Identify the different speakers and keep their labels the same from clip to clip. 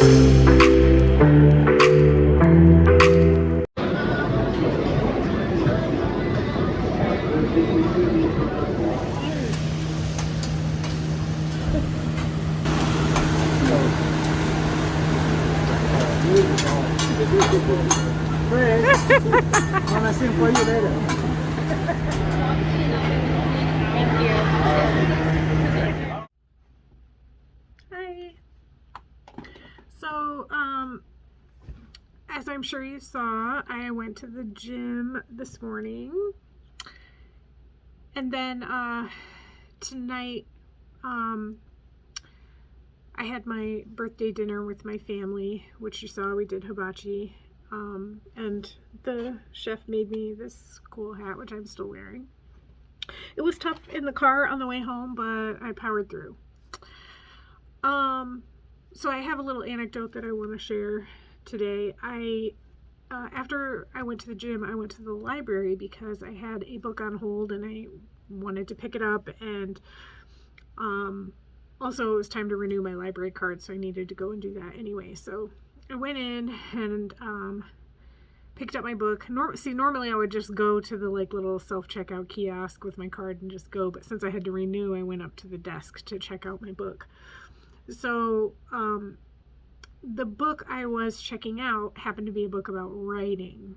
Speaker 1: Wanna sing for you later.
Speaker 2: Hi. So, as I'm sure you saw, I went to the gym this morning. And then, tonight, I had my birthday dinner with my family, which you saw. We did hibachi. And the chef made me this cool hat, which I'm still wearing. It was tough in the car on the way home, but I powered through. So I have a little anecdote that I want to share today. After I went to the gym, I went to the library because I had a book on hold and I wanted to pick it up, and also it was time to renew my library card, so I needed to go and do that anyway. So I went in and picked up my book. Normally I would just go to the little self-checkout kiosk with my card and just go, but since I had to renew, I went up to the desk to check out my book. So the book I was checking out happened to be a book about writing,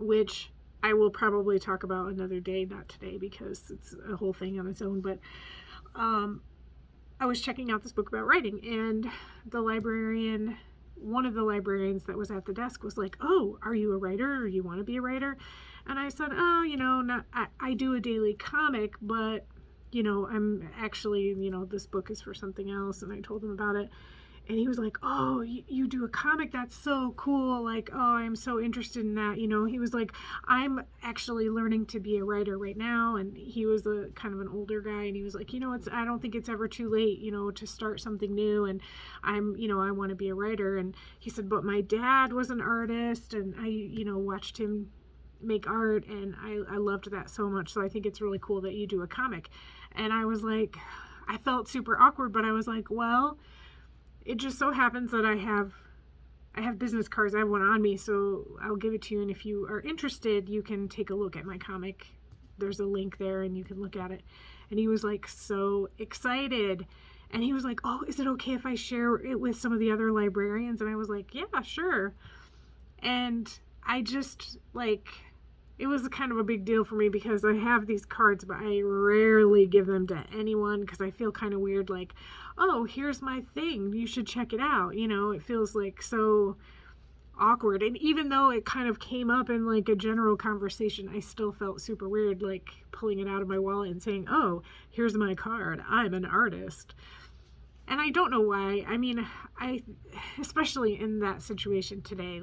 Speaker 2: which I will probably talk about another day, not today, because it's a whole thing on its own. But I was checking out this book about writing, and one of the librarians that was at the desk was like, "Oh, are you a writer, or you want to be a writer?" And I said, "Oh, I do a daily comic, but I'm actually, this book is for something else." And I told him about it. And he was like, "Oh, you do a comic? That's so cool. Like, oh, I'm so interested in that." He was like, "I'm actually learning to be a writer right now." And he was a kind of an older guy. And he was like, I don't think it's ever too late, to start something new. And I want to be a writer. And he said, "But my dad was an artist, and I, watched him make art, and I loved that so much. So I think it's really cool that you do a comic." And I was like, I felt super awkward, but I was like, well, it just so happens that I have business cards. I have one on me, so I'll give it to you. And if you are interested, you can take a look at my comic. There's a link there and you can look at it. And he was like so excited. And he was like, "Oh, is it okay if I share it with some of the other librarians?" And I was like, "Yeah, sure." And I just it was kind of a big deal for me because I have these cards, but I rarely give them to anyone because I feel kind of weird, like, "Oh, here's my thing, you should check it out." It feels like so awkward. And even though it kind of came up in a general conversation, I still felt super weird, pulling it out of my wallet and saying, "Oh, here's my card, I'm an artist." And I don't know why. I mean, especially in that situation today,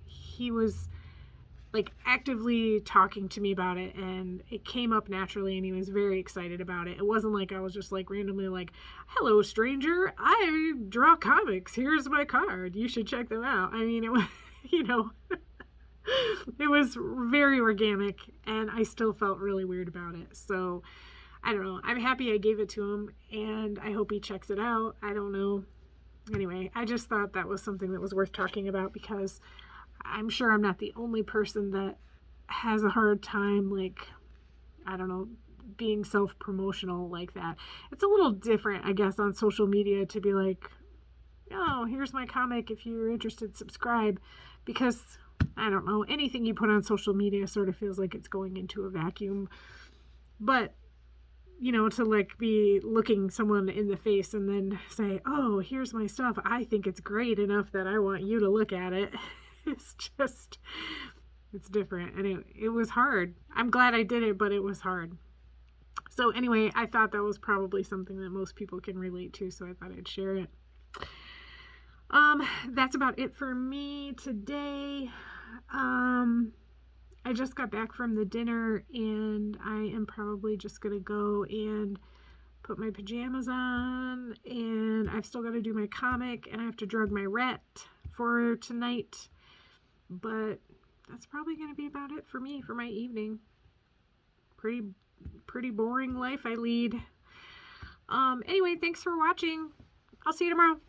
Speaker 2: he was actively talking to me about it, and it came up naturally, and he was very excited about it. It wasn't like I was just randomly "Hello, stranger, I draw comics, here's my card, you should check them out." I mean, it was it was very organic, and I still felt really weird about it. So I don't know, I'm happy I gave it to him, and I hope he checks it out. I don't know. Anyway, I just thought that was something that was worth talking about, because I'm sure I'm not the only person that has a hard time, I don't know, being self-promotional like that. It's a little different, I guess, on social media to be like, "Oh, here's my comic, if you're interested, subscribe," because, I don't know, anything you put on social media sort of feels like it's going into a vacuum. But, to be looking someone in the face and then say, "Oh, here's my stuff, I think it's great enough that I want you to look at it." It's different, and it was hard. I'm glad I did it, but it was hard. So anyway, I thought that was probably something that most people can relate to, so I thought I'd share it. That's about it for me today. I just got back from the dinner, and I am probably just gonna go and put my pajamas on, and I've still got to do my comic, and I have to drug my rat for tonight. But that's probably going to be about it for me for my evening. Pretty boring life I lead. Anyway, thanks for watching. I'll see you tomorrow.